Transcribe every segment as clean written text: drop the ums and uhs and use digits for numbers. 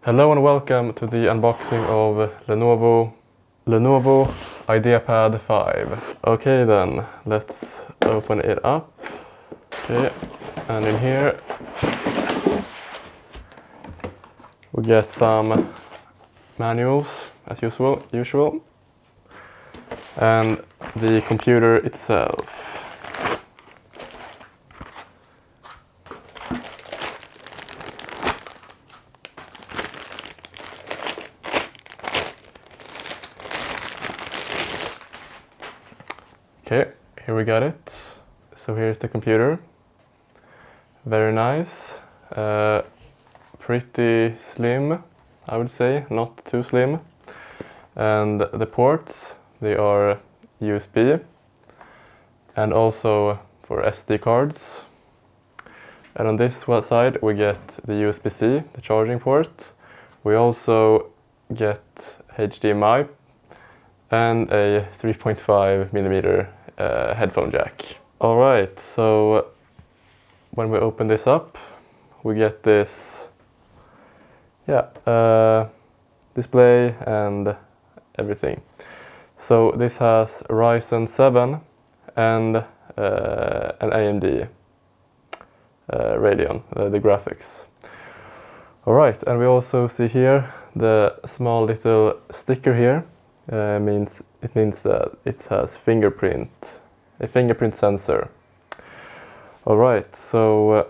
Hello and welcome to the unboxing of Lenovo Ideapad 5. Okay then, let's open it up. Okay, and in here we get some manuals as usual, and the computer itself. Okay, here we got it. So here's the computer. Very nice. Pretty slim, I would say, not too slim. And the ports, they are USB and also for SD cards. And on this side we get the USB-C, the charging port. We also get HDMI and a 3.5mm headphone jack. Alright, so when we open this up, we get this display and everything. So this has Ryzen 7 and an AMD Radeon, the graphics. Alright, and we also see here the small little sticker here. It means that it has a fingerprint sensor. Alright, so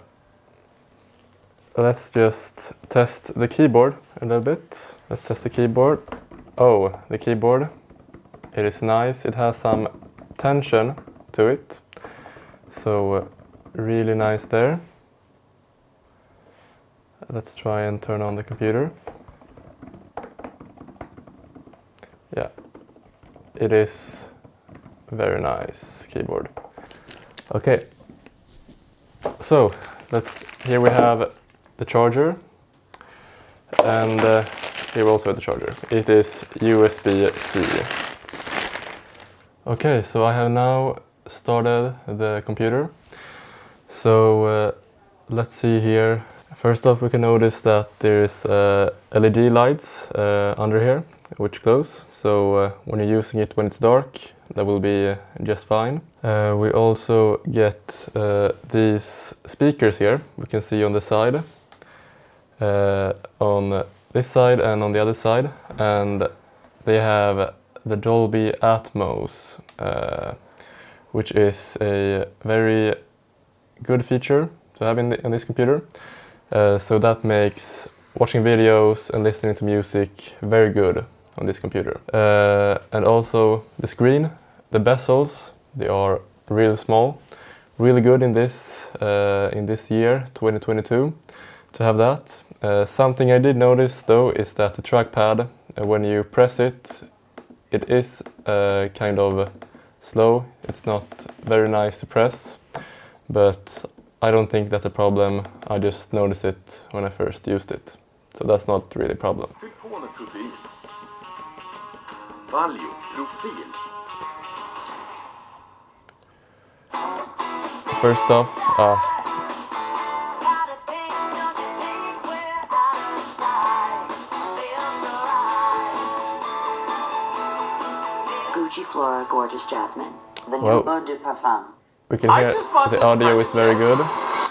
let's just test the keyboard a little bit. Let's test the keyboard. Oh, the keyboard. It is nice. It has some tension to it. So really nice there. Let's try and turn on the computer. Yeah, it is very nice keyboard. Okay, so here we have the charger, and here we also have the charger. It is USB-C. Okay, so I have now started the computer. So let's see here. First off, we can notice that there's LED lights under here, which close. So when you're using it when it's dark, that will be just fine. We also get these speakers here. We can see on the side, on this side and on the other side, and they have the Dolby Atmos, which is a very good feature to have in this computer. So that makes watching videos and listening to music very good on this computer. And also the screen, the bezels, they are really small. Really good in this year, 2022, to have that. Something I did notice though is that the trackpad, when you press it, it is kind of slow. It's not very nice to press, but I don't think that's a problem. I just noticed it when I first used it. So that's not really a problem. First off, Gucci Flora Gorgeous Jasmine, the new Eau de Parfum. We can hear the audio is very good.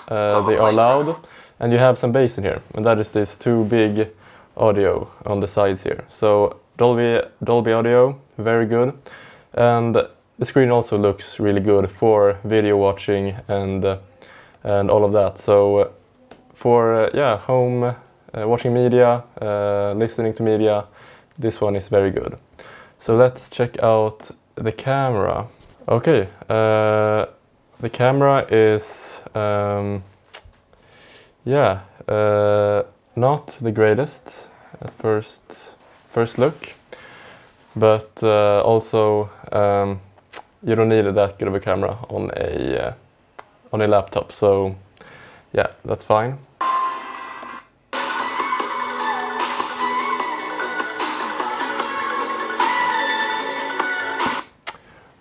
They are loud, and you have some bass in here, and that is this two big audio on the sides here. So Dolby audio, very good, and the screen also looks really good for video watching and all of that. So for home watching media, listening to media, this one is very good. So let's check out the camera. Okay. The camera is, not the greatest at first look, but also you don't need that good of a camera on a laptop. So yeah, that's fine.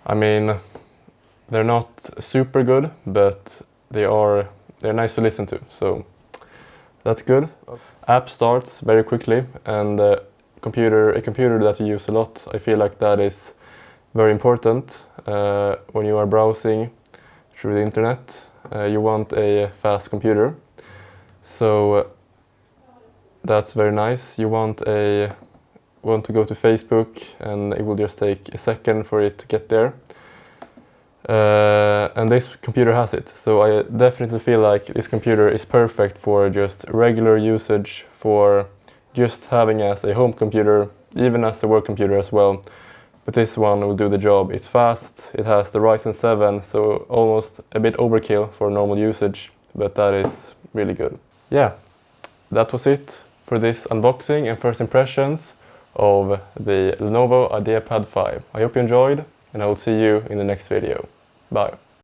I mean, they're not super good, but they're nice to listen to. So that's good. App starts very quickly, and a computer that you use a lot, I feel like that is very important when you are browsing through the internet. You want a fast computer, so that's very nice. You want to go to Facebook, and it will just take a second for it to get there. And this computer has it, so I definitely feel like this computer is perfect for just regular usage, for just having as a home computer, even as a work computer as well. But this one will do the job. It's fast, it has the Ryzen 7, so almost a bit overkill for normal usage, but that is really good. Yeah, that was it for this unboxing and first impressions of the Lenovo Ideapad 5. I hope you enjoyed, and I will see you in the next video. Bye.